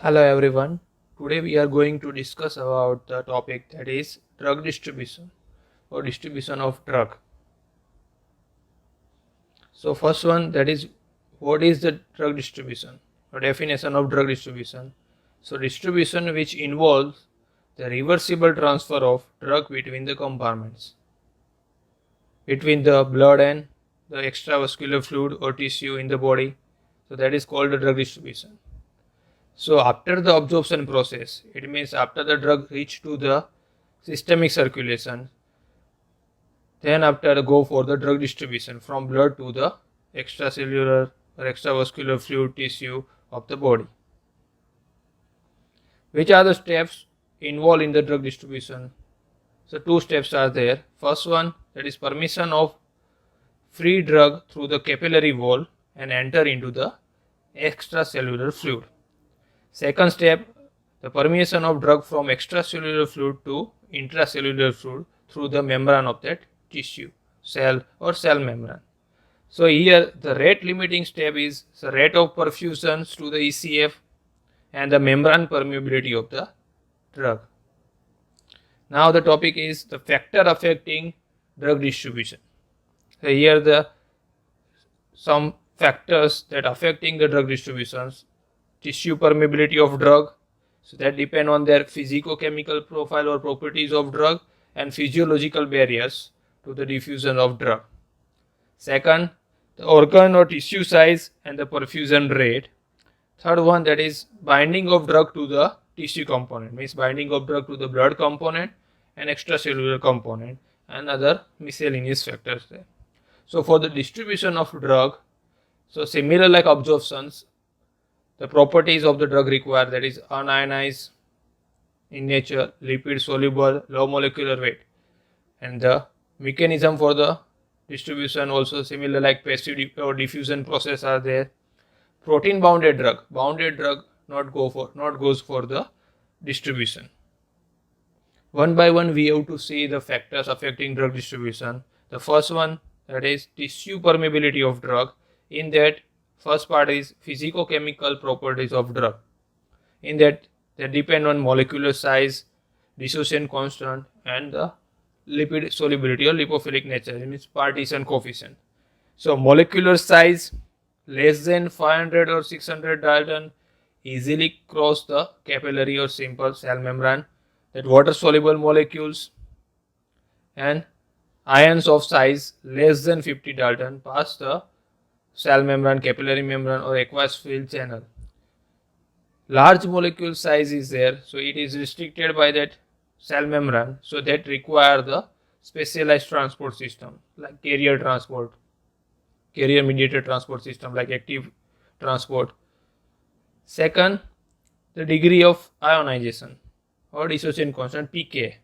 Hello everyone. Today we are going to discuss about the topic that is drug distribution or distribution of drug. So first one, that is, what is the drug distribution or definition of drug distribution? So distribution which involves the reversible transfer of drug between the compartments, between the blood and the extravascular fluid or tissue in the body. So that is called the drug distribution. So after the absorption process, it means after the drug reach to the systemic circulation, then after go for the drug distribution from blood to the extracellular or extravascular fluid tissue of the body. Which are the steps involved in the drug distribution? So two steps are there. First one, that is permission of free drug through the capillary wall and enter into the extracellular fluid. Second step, the permeation of drug from extracellular fluid to intracellular fluid through the membrane of that tissue, cell or cell membrane. So here the rate limiting step is the rate of perfusions to the ECF and the membrane permeability of the drug. Now the topic is the factor affecting drug distribution. So here some factors that affecting the drug distributions: tissue permeability of drug, so that depend on their physicochemical profile or properties of drug, and physiological barriers to the diffusion of drug. Second, the organ or tissue size and the perfusion rate. Third one, that is binding of drug to the tissue component, means binding of drug to the blood component and extracellular component, and other miscellaneous factors there. So for the distribution of drug, so similar like absorptions, the properties of the drug require, that is unionized in nature, lipid soluble, low molecular weight, and the mechanism for the distribution also similar like passive or diffusion process are there. Protein bounded drug not goes for the distribution. One by one we have to see the factors affecting drug distribution. The first one, that is tissue permeability of drug. In that, first part is physicochemical properties of drug. In that, they depend on molecular size, dissociation constant, and the lipid solubility or lipophilic nature, it means partition coefficient. So molecular size less than 500 or 600 Dalton easily cross the capillary or simple cell membrane. That water soluble molecules and ions of size less than 50 Dalton pass the cell membrane, capillary membrane or aqueous filled channel. Large molecule size is there, so it is restricted by that cell membrane, so that require the specialized transport system like carrier mediated transport system like active transport. Second, the degree of ionization or dissociation constant, pK.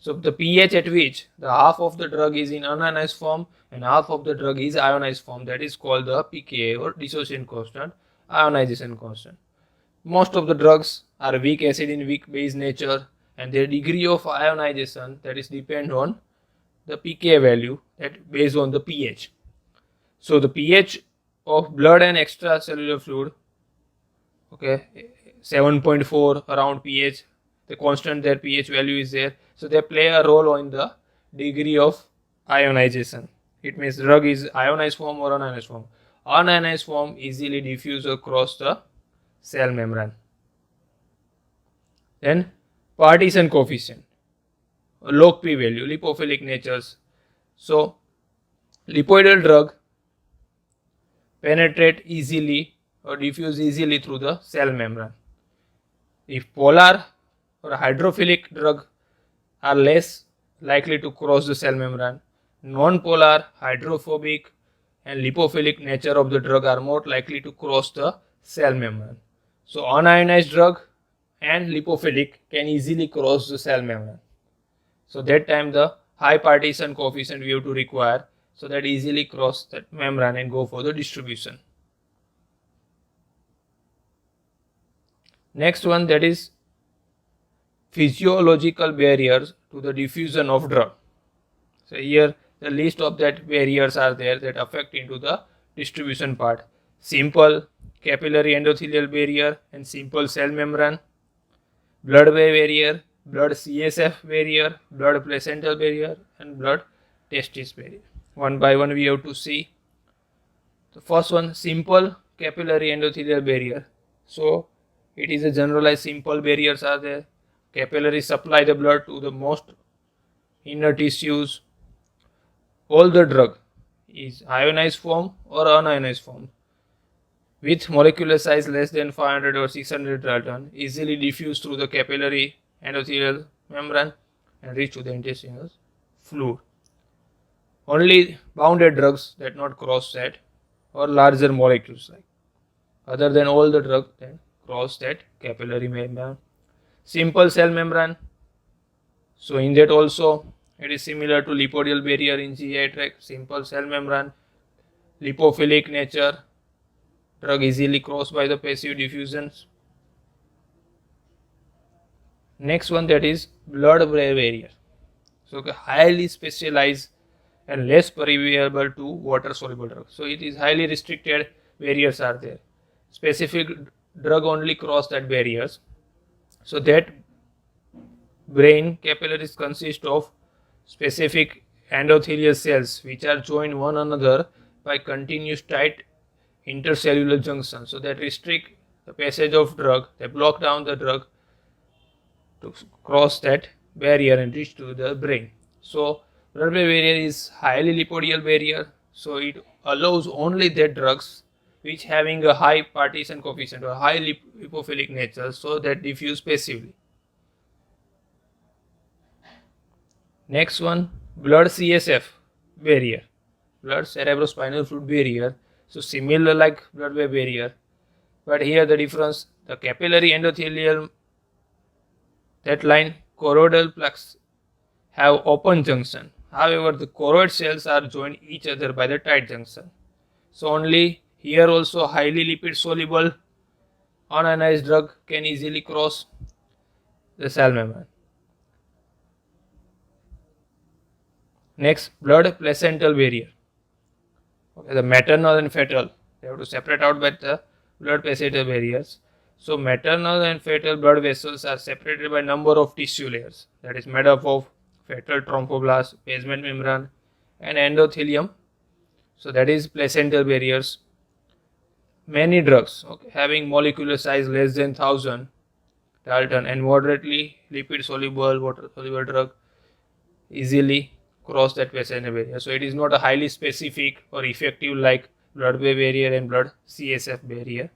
So the pH at which the half of the drug is in unionized form and half of the drug is ionized form, that is called the pKa or dissociation constant, ionization constant. Most of the drugs are weak acid in weak base nature, and their degree of ionization, that is depend on the pKa value that based on the pH. So the pH of blood and extracellular fluid, 7.4 around pH, the constant their pH value is there, so they play a role in the degree of ionization. It means drug is ionized form or unionized form. Unionized form easily diffuse across the cell membrane. Then partition coefficient, log P value, lipophilic natures. So lipoidal drug penetrate easily or diffuse easily through the cell membrane. If polar or hydrophilic drug are less likely to cross the cell membrane, non-polar, hydrophobic and lipophilic nature of the drug are more likely to cross the cell membrane. So unionized drug and lipophilic can easily cross the cell membrane. So that time the high partition coefficient we have to require, so that easily cross that membrane and go for the distribution. Next one, that is physiological barriers to the diffusion of drug. So here the list of that barriers are there that affect into the distribution part. Simple, capillary endothelial barrier and simple cell membrane, blood-way barrier, blood CSF barrier, blood placental barrier, and blood testis barrier. One by one we have to see. The first one, simple capillary endothelial barrier. So it is a generalized simple barriers are there. Capillaries supply the blood to the most inner tissues. All the drug is ionized form or unionized form with molecular size less than 500 or 600 Dalton, easily diffuse through the capillary endothelial membrane and reach to the intestinal fluid. Only bounded drugs that not cross that or larger molecules like. Other than all the drugs then cross that capillary membrane. Simple cell membrane. So in that also it is similar to lipodial barrier in GI tract. Simple cell membrane, lipophilic nature. Drug easily crossed by the passive diffusions. Next one, that is blood-brain barrier. So highly specialized and less permeable to water soluble drugs. So it is highly restricted barriers are there. Specific drug only cross that barriers. So that brain capillaries consist of specific endothelial cells which are joined one another by continuous tight intercellular junctions. So that restrict the passage of drug, they block down the drug to cross that barrier and reach to the brain. So blood-brain barrier is highly lipodial barrier. So it allows only that drugs which having a high partition coefficient or high lipophilic nature, so that diffuse passively. Next one, blood CSF barrier, blood cerebrospinal fluid barrier. So similar like blood-brain barrier, but here the difference, the capillary endothelial, that line choroidal plaques have open junction. However, the choroid cells are joined each other by the tight junction. So only here also highly lipid soluble unionized drug can easily cross the cell membrane. Next, blood placental barrier. Okay, the maternal and fetal, they have to separate out by the blood placental barriers. So maternal and fetal blood vessels are separated by number of tissue layers, that is made up of fetal thromboblast, basement membrane, and endothelium. So that is placental barriers. Many drugs having molecular size less than 1000 Dalton and moderately lipid soluble, water soluble drug easily cross that placental barrier. So it is not a highly specific or effective like blood-brain barrier and blood CSF barrier.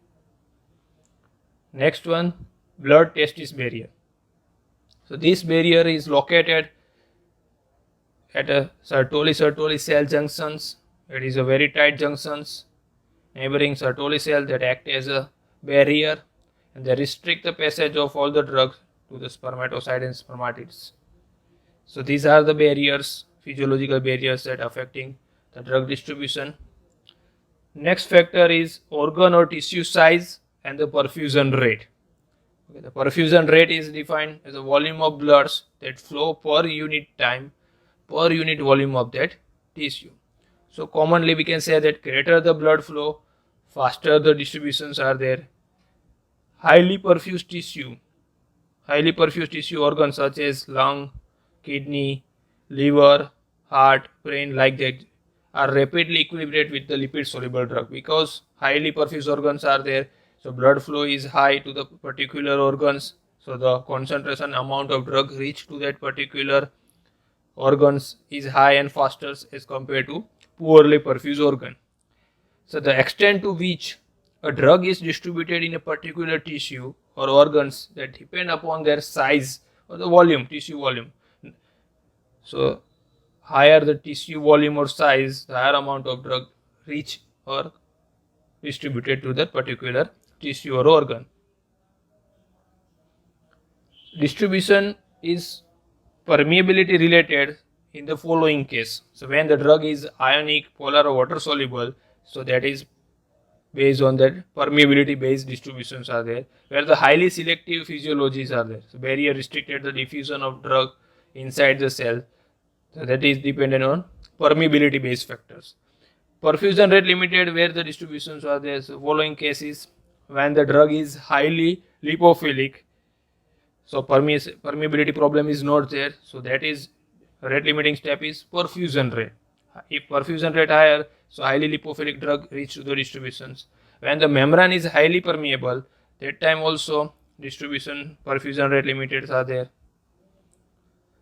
Next one, blood testis barrier. So this barrier is located at a Sertoli cell junctions. It is a very tight junctions neighboring Sertoli cell that act as a barrier, and they restrict the passage of all the drugs to the spermatocyte and spermatids. So these are the barriers, physiological barriers that affecting the drug distribution. Next factor is organ or tissue size and the perfusion rate. Okay, the perfusion rate is defined as the volume of bloods that flow per unit time, per unit volume of that tissue. So commonly we can say that greater the blood flow, faster the distributions are there. Highly perfused tissue organs such as lung, kidney, liver, heart, brain like that are rapidly equilibrate with the lipid soluble drug because highly perfused organs are there. So blood flow is high to the particular organs. So the concentration amount of drug reached to that particular organs is high and faster as compared to poorly perfused organ. So the extent to which a drug is distributed in a particular tissue or organs that depend upon their size or the volume, tissue volume. So higher the tissue volume or size, the higher amount of drug reach or distributed to that particular tissue or organ. Distribution is permeability related in the following case. So when the drug is ionic, polar or water soluble, so that is based on that permeability based distributions are there, where the highly selective physiologies are there. So barrier restricted the diffusion of drug inside the cell, so that is dependent on permeability based factors. Perfusion rate limited, where the distributions are there. So following cases, when the drug is highly lipophilic, so permeability problem is not there, so that is rate limiting step is perfusion rate. If perfusion rate higher, so highly lipophilic drug reach to the distributions. When the membrane is highly permeable, that time also distribution perfusion rate limiteds are there.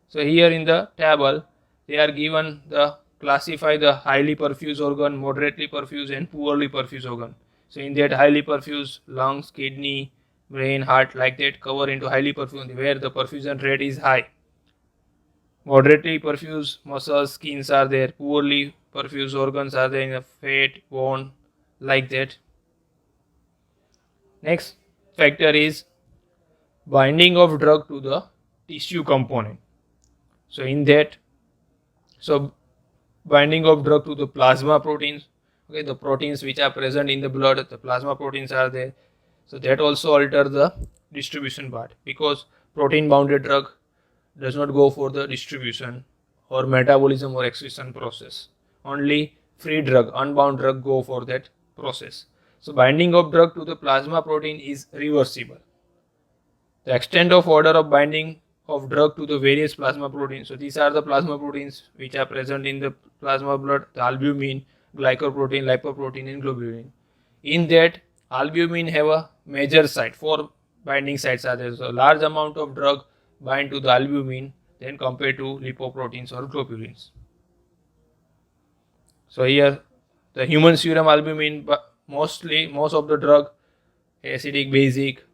So here in the table they are given the classify the highly perfused organ, moderately perfused and poorly perfused organ. So in that highly perfused lungs, kidney, brain, heart, like that cover into highly perfused, where the perfusion rate is high. Moderately perfused muscles, skins are there, poorly perfused organs are there in the fat, bone, like that. Next factor is binding of drug to the tissue component. So in that, so binding of drug to the plasma proteins, okay, the proteins which are present in the blood, the plasma proteins are there. So that also alter the distribution part, because protein bounded drug does not go for the distribution or metabolism or excretion process. Only free drug, unbound drug go for that process. So binding of drug to the plasma protein is reversible. The extent of order of binding of drug to the various plasma proteins. So these are the plasma proteins which are present in the plasma blood: the albumin, glycoprotein, lipoprotein and globulin. In that, albumin have a major site, 4 binding sites are there. So large amount of drug bind to the albumin than compared to lipoproteins or globulins. So here the human serum albumin, most of the drug, acidic, basic,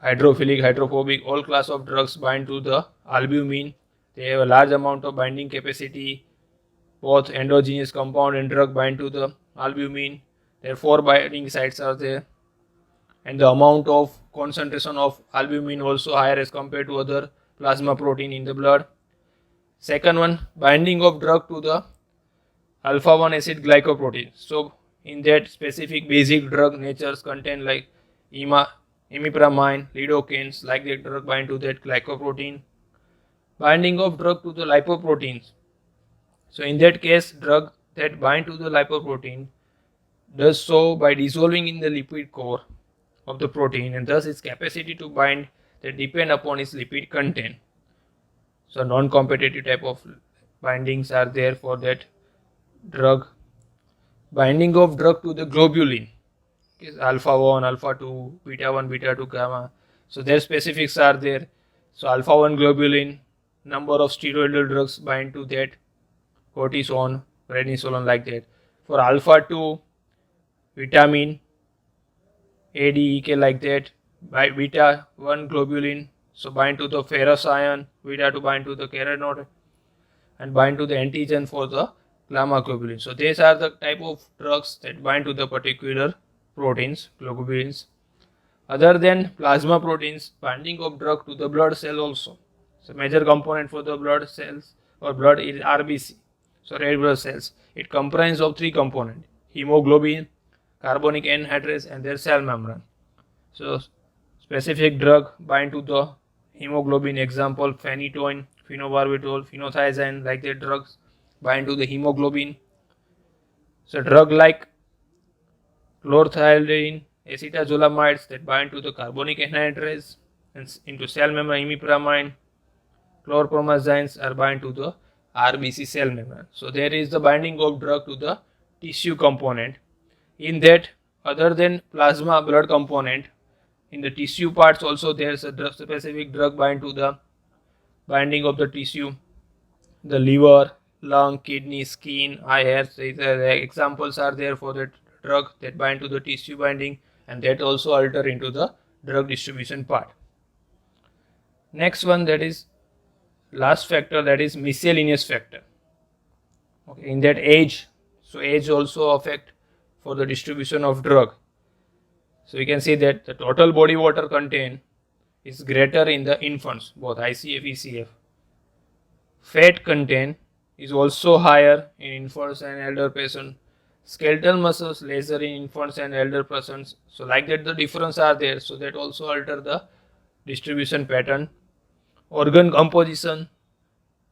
hydrophilic, hydrophobic, all class of drugs bind to the albumin. They have a large amount of binding capacity. Both endogenous compound and drug bind to the albumin. There are 4 binding sites are there, and the amount of concentration of albumin also higher as compared to other plasma protein in the blood. Second one, binding of drug to the alpha 1 acid glycoprotein. So in that specific basic drug natures contain like imipramine, lidocaines, like that drug bind to that glycoprotein. Binding of drug to the lipoproteins. So in that case, drug that bind to the lipoprotein does so by dissolving in the lipid core of the protein, and thus its capacity to bind that depend upon its lipid content. So non-competitive type of bindings are there for that drug. Binding of drug to the globulin is alpha 1, alpha 2, beta 1, beta 2, gamma. So their specifics are there. So alpha 1 globulin, number of steroidal drugs bind to that, cortisone, prednisolone, like that. For alpha 2, vitamin A, D, E, K, like that. By beta 1 globulin, so bind to the ferrous ion, beta 2 bind to the carotenoid, and bind to the antigen for the gamma globulin. So these are the type of drugs that bind to the particular proteins, globulins. Other than plasma proteins, binding of drug to the blood cell also. So major component for the blood cells or blood is RBC, so red blood cells. It comprises of 3 components: hemoglobin, carbonic anhydrase and their cell membrane. So specific drug bind to the hemoglobin, example phenytoin, phenobarbital, phenothiazine, like that drugs bind to the hemoglobin. So drug like chlorothalidine, acetazolamides that bind to the carbonic anhydrase and into cell membrane, imipramine, chlorpromazines are bind to the RBC cell membrane. So there is the binding of drug to the tissue component. In that, other than plasma blood component, in the tissue parts also there is a specific drug bind to the binding of the tissue, the liver, lung, kidney, skin, eye, hair. So the examples are there for that drug that bind to the tissue binding, and that also alter into the drug distribution part. Next one, that is last factor, that is miscellaneous factor. Okay, in that age, so age also affect for the distribution of drug. So we can see that the total body water content is greater in the infants, both ICF, ECF. Fat content is also higher in infants and elder patients. Skeletal muscles lesser in infants and elder persons. So like that the difference are there. So that also alter the distribution pattern. Organ composition.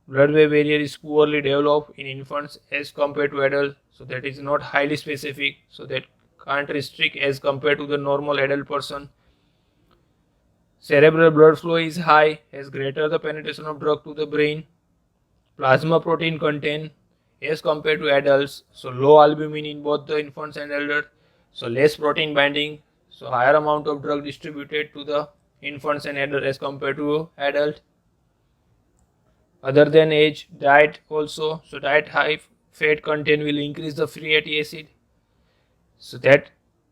blood-brain barrier is poorly developed in infants as compared to adults, so that is not highly specific, so that can't restrict as compared to the normal adult person. Cerebral blood flow is high as greater the penetration of drug to the brain. Plasma protein content as compared to adults, so low albumin in both the infants and adults, so less protein binding, so higher amount of drug distributed to the infants and adults as compared to adult. Other than age, diet also, so diet high fat content will increase the free fatty acid, so that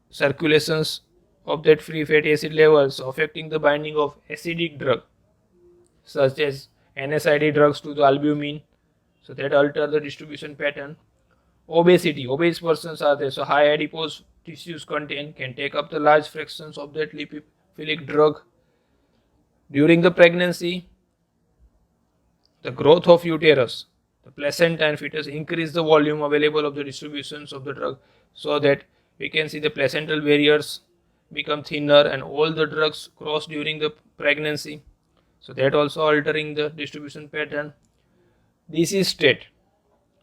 circulations of that free fatty acid levels affecting the binding of acidic drug such as NSAID drugs to the albumin, so that alter the distribution pattern. Obesity, obese persons are there, so high adipose tissues content can take up the large fractions of that lipophilic drug. During the pregnancy, the growth of uterus, the placenta and fetus increase the volume available of the distributions of the drug, so that we can see the placental barriers become thinner and all the drugs cross during the pregnancy, so that also altering the distribution pattern. Disease state,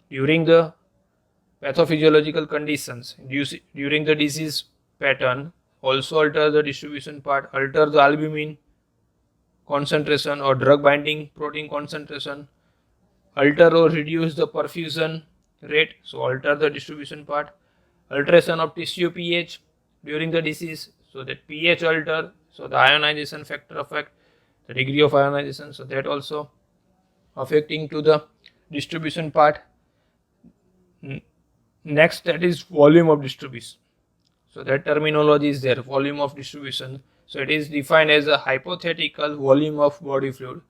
during the pathophysiological conditions during the disease pattern also alter the distribution part, alter the albumin concentration or drug binding protein concentration, alter or reduce the perfusion rate, so alter the distribution part. Alteration of tissue pH during the disease, so that pH alter, so the ionization factor affect the degree of ionization, so that also affecting to the distribution part. Next, that is volume of distribution, so that terminology is there, volume of distribution. So it is defined as a hypothetical volume of body fluid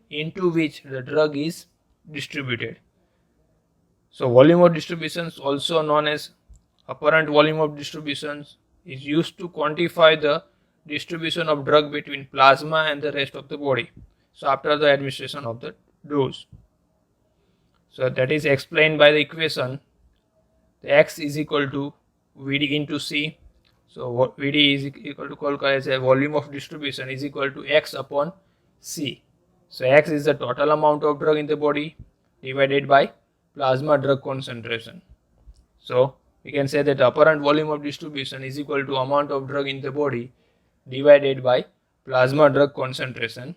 into which the drug is distributed. So volume of distribution, also known as apparent volume of distribution, is used to quantify the distribution of drug between plasma and the rest of the body, so after the administration of the dose. So that is explained by the equation, the X is equal to Vd into C. So what Vd is equal to called as a volume of distribution is equal to X upon C. So X is the total amount of drug in the body divided by plasma drug concentration. So we can say that apparent volume of distribution is equal to amount of drug in the body divided by plasma drug concentration.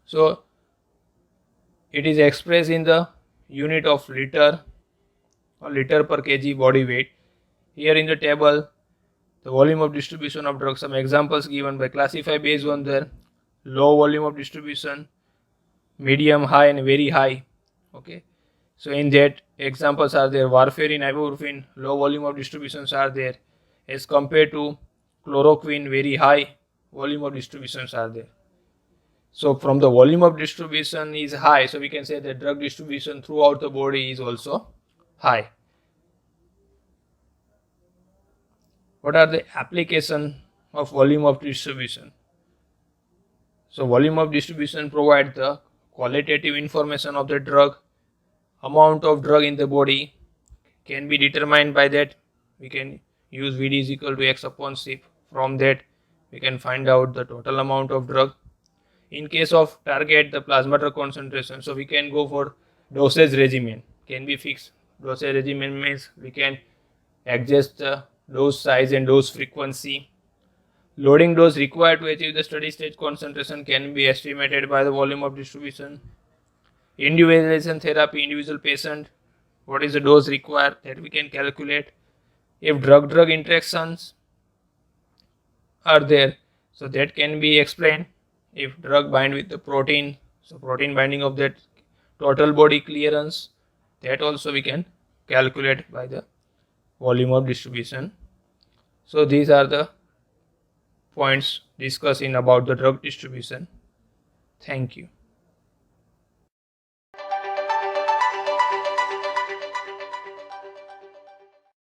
So it is expressed in the unit of liter or liter per kg body weight. Here in the table, the volume of distribution of drugs, some examples given by classify based on their low volume of distribution, medium, high and very high. Okay, so in that examples are there, warfarin, ibuprofen, low volume of distributions are there as compared to chloroquine, very high volume of distributions are there. So from the volume of distribution is high, so we can say that drug distribution throughout the body is also high. What are the application of volume of distribution? So volume of distribution provides the qualitative information of the drug. Amount of drug in the body can be determined by that. We can use Vd is equal to X upon C. From that we can find out the total amount of drug. In case of target, the plasma drug concentration, so we can go for dosage regimen, can be fixed. Dosage regimen means we can adjust the dose size and dose frequency. Loading dose required to achieve the steady state concentration can be estimated by the volume of distribution. Individualization therapy, individual patient, what is the dose required, that we can calculate. If drug-drug interactions are there, so that can be explained. If drug bind with the protein, so protein binding of that total body clearance, that also we can calculate by the volume of distribution. So these are the points discussed in about the drug distribution. Thank you.